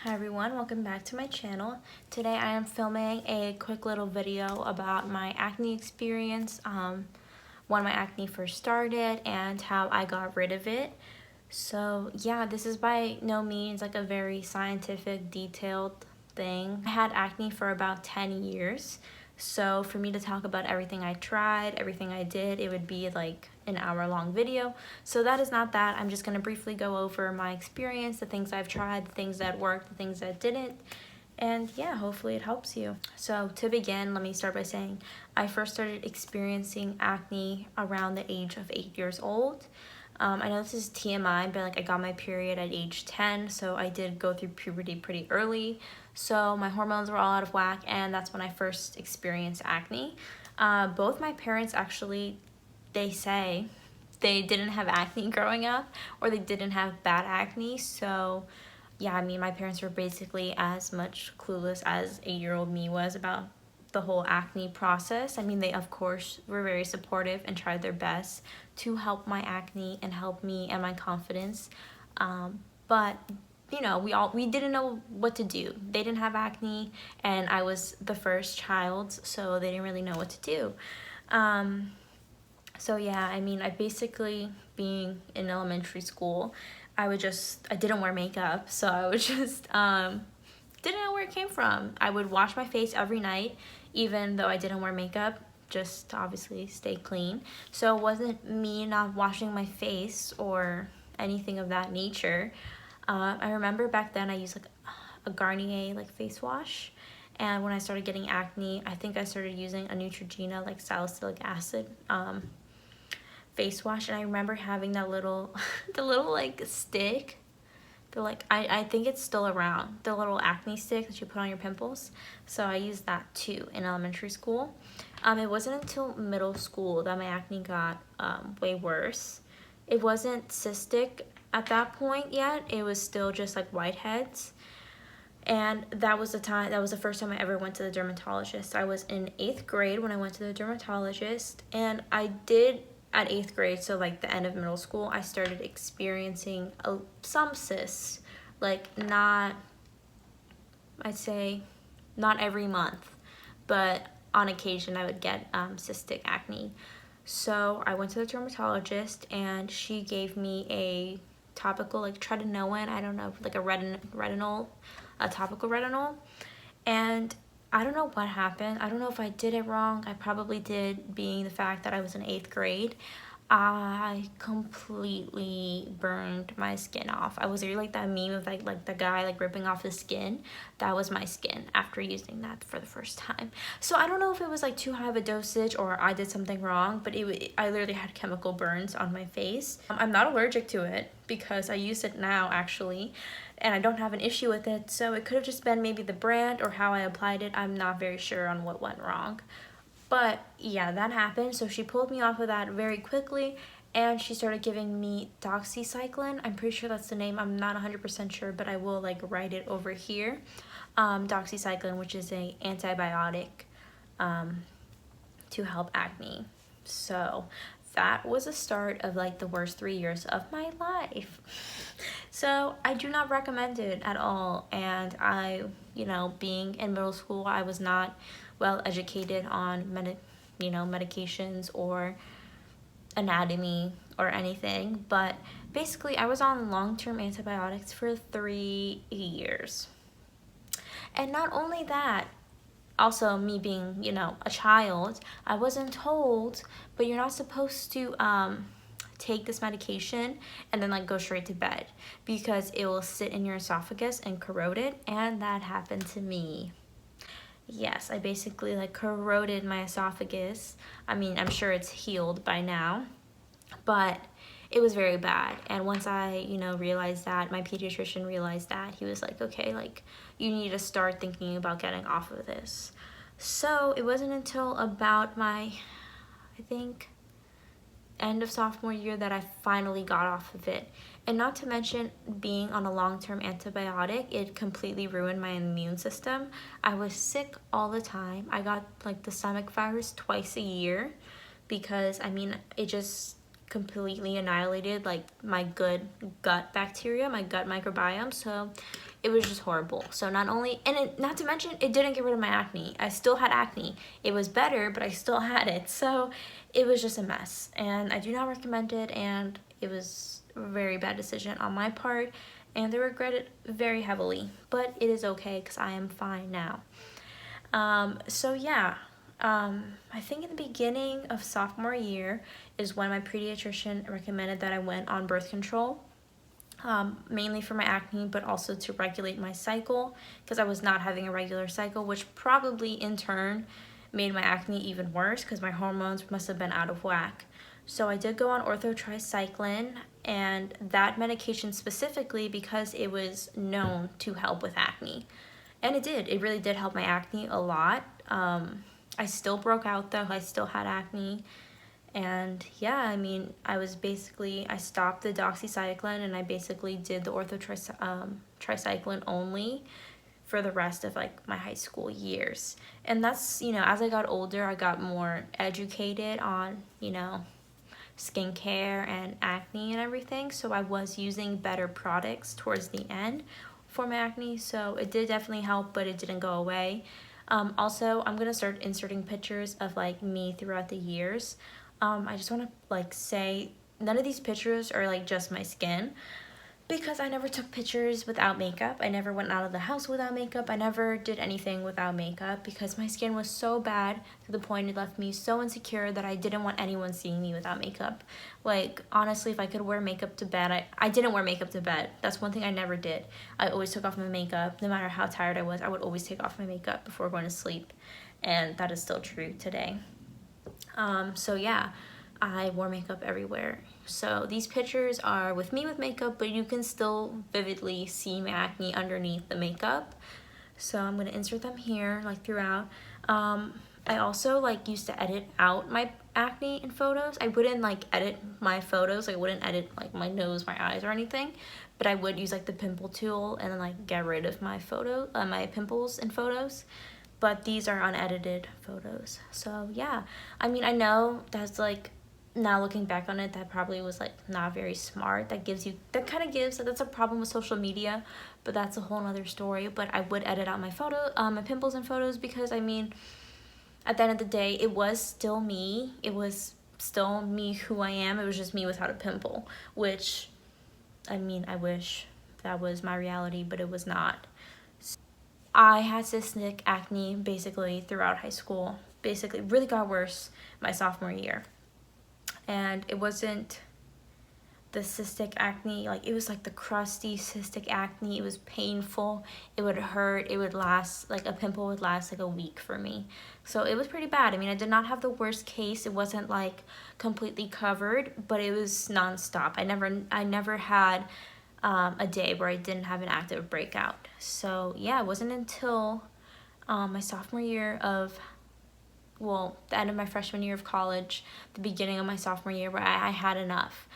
Hi everyone, welcome back to my channel. Today I am filming a quick little video about my acne experience, when my acne first started and how I got rid of it. So yeah, this is by no means like a very scientific, detailed thing. I had acne for about 10 years. So for me to talk about everything I tried, everything I did, it would be like an hour-long video. So that is not that. I'm just gonna briefly go over my experience, the things I've tried, the things that worked, the things that didn't. And yeah, hopefully it helps you. So to begin, let me start by saying I first started experiencing acne around the age of 8 years old. I know this is TMI, but like I got my period at age 10, so I did go through puberty pretty early. So my hormones were all out of whack, and that's when I first experienced acne. Both my parents actually, they say they didn't have acne growing up, or they didn't have bad acne. So yeah, I mean, my parents were basically as much clueless as 8-year-old me was about the whole acne process. I mean, they of course were very supportive and tried their best to help my acne and help me and my confidence. But you know, we didn't know what to do. They didn't have acne, and I was the first child, so they didn't really know what to do. So yeah, I mean, I basically, being in elementary school, I didn't wear makeup, so I would just, didn't know where it came from. I would wash my face every night, even though I didn't wear makeup, just to obviously stay clean. So it wasn't me not washing my face or anything of that nature. I remember back then I used like a Garnier like face wash. And when I started getting acne, I think I started using a Neutrogena like salicylic acid face wash. And I remember having that little, the little like stick. I think it's still around, the little acne stick that you put on your pimples. So I used that too in elementary school. It wasn't until middle school that my acne got way worse. It wasn't cystic at that point yet. It was still just like whiteheads. And that was the first time I ever went to the dermatologist. I was in 8th grade when I went to the dermatologist, and I did at 8th grade, so like the end of middle school, I started experiencing some cysts, like I'd say not every month, but on occasion I would get cystic acne. So I went to the dermatologist, and she gave me a topical like tretinoin, I don't know, like a topical retinol. And I don't know what happened. I don't know if I did it wrong. I probably did, being the fact that I was in 8th grade. I completely burned my skin off. I was really like that meme of like the guy like ripping off his skin. That was my skin after using that for the first time. So I don't know if it was like too high of a dosage or I did something wrong, but I literally had chemical burns on my face. I'm not allergic to it because I use it now actually, and I don't have an issue with it. So it could have just been maybe the brand or how I applied it. I'm not very sure on what went wrong. But yeah, that happened. So she pulled me off of that very quickly, and she started giving me doxycycline. I'm pretty sure that's the name. I'm not 100% sure, but I will like write it over here. Doxycycline, which is a antibiotic to help acne. So that was a start of like the worst 3 years of my life. So I do not recommend it at all. And I, you know, being in middle school, I was not well educated on medications or anatomy or anything. But basically I was on long-term antibiotics for 3 years. And not only that, also me being, you know, a child, I wasn't told, but you're not supposed to take this medication and then like go straight to bed because it will sit in your esophagus and corrode it, and that happened to me. Yes, I basically like corroded my esophagus. I mean, I'm sure it's healed by now, but it was very bad. And once I, you know, realized that, my pediatrician realized that, he was like, okay, like you need to start thinking about getting off of this. So it wasn't until about my, I think, end of sophomore year that I finally got off of it. And not to mention being on a long-term antibiotic, it completely ruined my immune system. I was sick all the time. I got like the stomach virus twice a year because I mean, it just completely annihilated like my good gut bacteria, my gut microbiome. So it was just horrible. So not only, not to mention, it didn't get rid of my acne. I still had acne. It was better, but I still had it. So it was just a mess, and I do not recommend it, and it was a very bad decision on my part, and I regret it very heavily, but it is okay because I am fine now. So yeah, I think in the beginning of sophomore year is when my pediatrician recommended that I went on birth control. Mainly for my acne, but also to regulate my cycle, because I was not having a regular cycle, which probably in turn made my acne even worse because my hormones must have been out of whack. So I did go on orthotricycline, and that medication specifically because it was known to help with acne. And it did. It really did help my acne a lot. I still broke out though. I still had acne. And yeah, I mean, I stopped the doxycycline, and I basically did the tricycline only for the rest of like my high school years. And that's, as I got older, I got more educated on, skincare and acne and everything. So I was using better products towards the end for my acne. So it did definitely help, but it didn't go away. Also, I'm gonna start inserting pictures of like me throughout the years. I just want to like say none of these pictures are like just my skin, because I never took pictures without makeup. I never went out of the house without makeup. I never did anything without makeup because my skin was so bad to the point it left me so insecure that I didn't want anyone seeing me without makeup. Like, honestly, if I could wear makeup to bed, I didn't wear makeup to bed. That's one thing I never did. I always took off my makeup. No matter how tired I was, I would always take off my makeup before going to sleep. And that is still true today. So yeah, I wore makeup everywhere. So these pictures are with me with makeup, but you can still vividly see my acne underneath the makeup. So I'm gonna insert them here, like throughout. I also like used to edit out my acne in photos. I wouldn't like edit my photos. Like, I wouldn't edit like my nose, my eyes, or anything. But I would use like the pimple tool and then like get rid of my my pimples in photos. But these are unedited photos. So yeah, I mean, I know that's like, now looking back on it, that probably was like not very smart. That's a problem with social media, but that's a whole nother story. But I would edit out my my pimples and photos, because I mean, at the end of the day, it was still me. It was still me who I am. It was just me without a pimple, which, I mean, I wish that was my reality, but it was not. I had cystic acne basically throughout high school. Basically, really got worse my sophomore year. And it wasn't the cystic acne, like it was like the crusty cystic acne. It was painful. It would hurt. It would last, like a pimple would last like a week for me. So it was pretty bad. I mean, I did not have the worst case. It wasn't like completely covered, but it was nonstop. I never had a day where I didn't have an active breakout. So yeah, it wasn't until my sophomore year of, the end of my freshman year of college, the beginning of my sophomore year, where I had enough.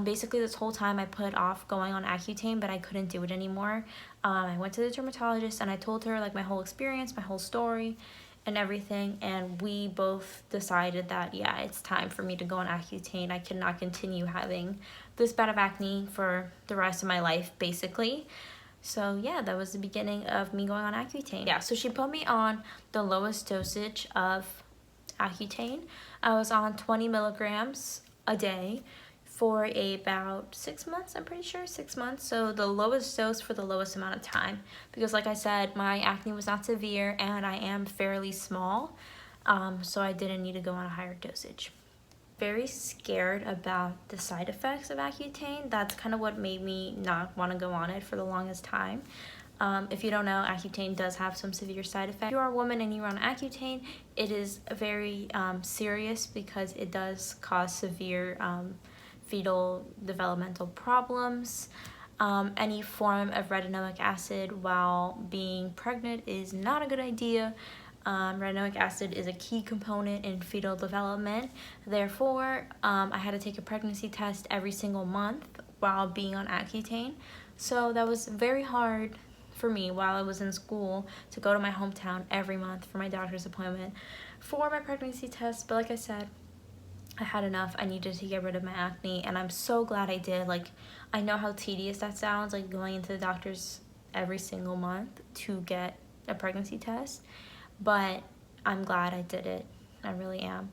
Basically, this whole time I put off going on Accutane, but I couldn't do it anymore. I went to the dermatologist and I told her like my whole experience, my whole story, and everything, and we both decided that, yeah, it's time for me to go on Accutane. I cannot continue having this bad of acne for the rest of my life, basically. So yeah, that was the beginning of me going on Accutane. Yeah, so she put me on the lowest dosage of Accutane. I was on 20 milligrams a day for about 6 months, I'm pretty sure, 6 months. So the lowest dose for the lowest amount of time, because like I said, my acne was not severe and I am fairly small, so I didn't need to go on a higher dosage. Very scared about the side effects of Accutane. That's kind of what made me not want to go on it for the longest time. If you don't know, Accutane does have some severe side effects. If you are a woman and you're on Accutane, it is very serious, because it does cause severe fetal developmental problems. Any form of retinoic acid while being pregnant is not a good idea. Retinoic acid is a key component in fetal development. Therefore, I had to take a pregnancy test every single month while being on Accutane. So that was very hard for me while I was in school to go to my hometown every month for my doctor's appointment for my pregnancy test. But like I said, I had enough. I needed to get rid of my acne, and I'm so glad I did. Like, I know how tedious that sounds, like going into the doctor's every single month to get a pregnancy test, but I'm glad I did it. I really am.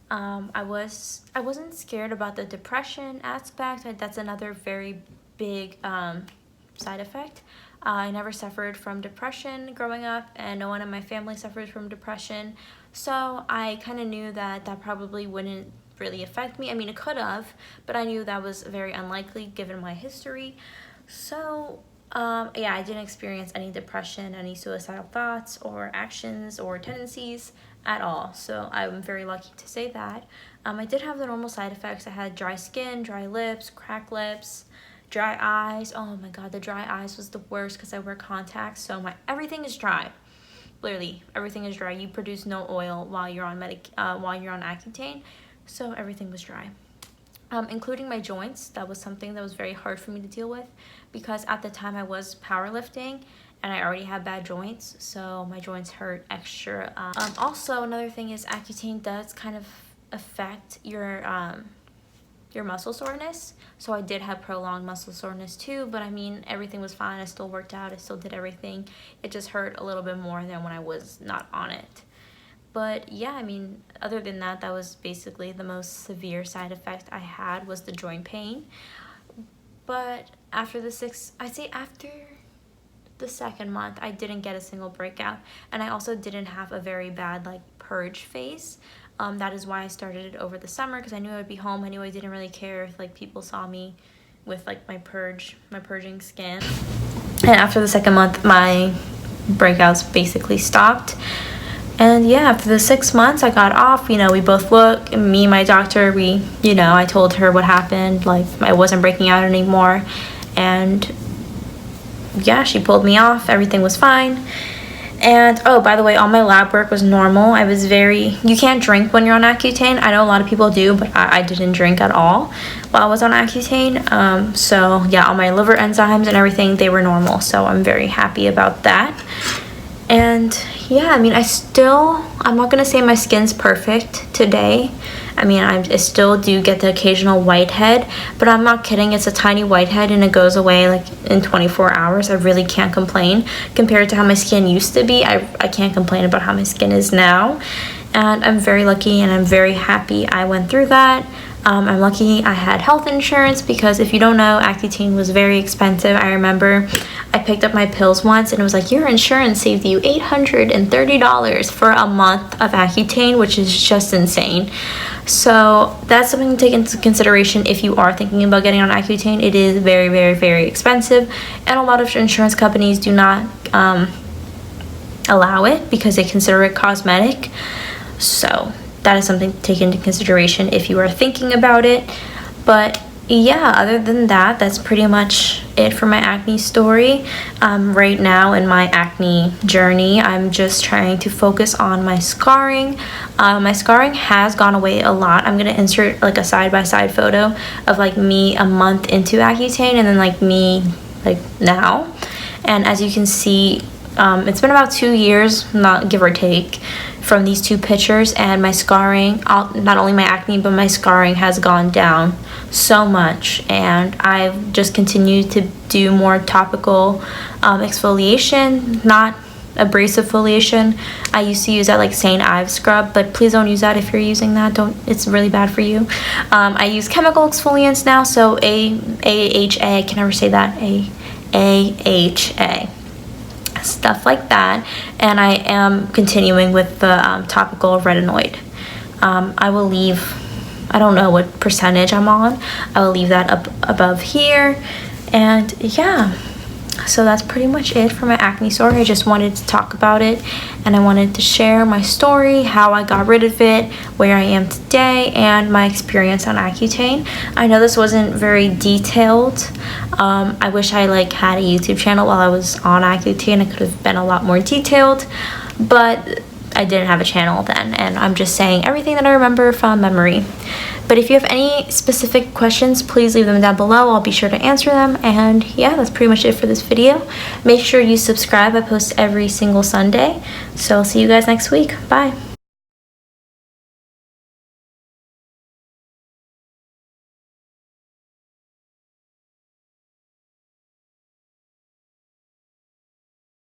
I wasn't scared about the depression aspect. That's another very big side effect. I never suffered from depression growing up, and no one in my family suffered from depression, so I kind of knew that that probably wouldn't really affect me. I mean, it could have, but I knew that was very unlikely given my history. So yeah, I didn't experience any depression, any suicidal thoughts or actions or tendencies at all, so I'm very lucky to say that. I did have the normal side effects. I had dry skin, dry lips, cracked lips, dry eyes. Oh my god, the dry eyes was the worst because I wear contacts, so everything is dry. Literally, everything is dry. You produce no oil while you're on Accutane, so everything was dry. Including my joints. That was something that was very hard for me to deal with because at the time I was powerlifting and I already had bad joints, so my joints hurt extra. Also, another thing is Accutane does kind of affect your muscle soreness, so I did have prolonged muscle soreness too, but I mean, everything was fine. I still worked out, I still did everything. It just hurt a little bit more than when I was not on it. But yeah, I mean, other than that, that was basically the most severe side effect I had was the joint pain. But after the second month, I didn't get a single breakout, and I also didn't have a very bad like purge phase. That is why I started it over the summer, because I knew I'd be home. I knew I didn't really care if like people saw me with like my purging skin. And after the second month, my breakouts basically stopped. And yeah, after the 6 months, I got off. You know, we both looked, me and my doctor, I told her what happened, like I wasn't breaking out anymore, and yeah, she pulled me off. Everything was fine. And oh, by the way, all my lab work was normal. You can't drink when you're on Accutane. I know a lot of people do, but I didn't drink at all while I was on Accutane. So yeah, all my liver enzymes and everything, they were normal. So I'm very happy about that. And yeah, I mean, I'm not gonna say my skin's perfect today. I mean, I still do get the occasional whitehead, but I'm not kidding. It's a tiny whitehead and it goes away like in 24 hours. I really can't complain compared to how my skin used to be. I can't complain about how my skin is now. And I'm very lucky and I'm very happy I went through that. I'm lucky I had health insurance because if you don't know, Accutane was very expensive. I remember I picked up my pills once and it was like, your insurance saved you $830 for a month of Accutane, which is just insane. So that's something to take into consideration if you are thinking about getting on Accutane. It is very, very, very expensive, and a lot of insurance companies do not allow it because they consider it cosmetic. So that is something to take into consideration if you are thinking about it. But yeah, other than that, that's pretty much it for my acne story. Right now in my acne journey, I'm just trying to focus on my scarring. My scarring has gone away a lot. I'm gonna insert like a side-by-side photo of like me a month into Accutane and then like me like now. And as you can see, it's been about 2 years, not give or take, from these two pictures, and my scarring, not only my acne, but my scarring has gone down so much. And I've just continued to do more topical exfoliation, not abrasive foliation. I used to use that like St. Ives scrub, but please don't use that if you're using that. It's really bad for you. I use chemical exfoliants now, so AHA, I can never say that, AHA. Stuff like that, and I am continuing with the topical retinoid. I will leave, I don't know what percentage I'm on, I will leave that up above here. And yeah, so that's pretty much it for my acne story. I just wanted to talk about it, and I wanted to share my story, how I got rid of it, where I am today, and my experience on Accutane. I know this wasn't very detailed. I wish I like had a YouTube channel while I was on Accutane. It could have been a lot more detailed, but I didn't have a channel then, and I'm just saying everything that I remember from memory. But if you have any specific questions, please leave them down below. I'll be sure to answer them. And yeah, that's pretty much it for this video. Make sure you subscribe. I post every single Sunday. So I'll see you guys next week. Bye.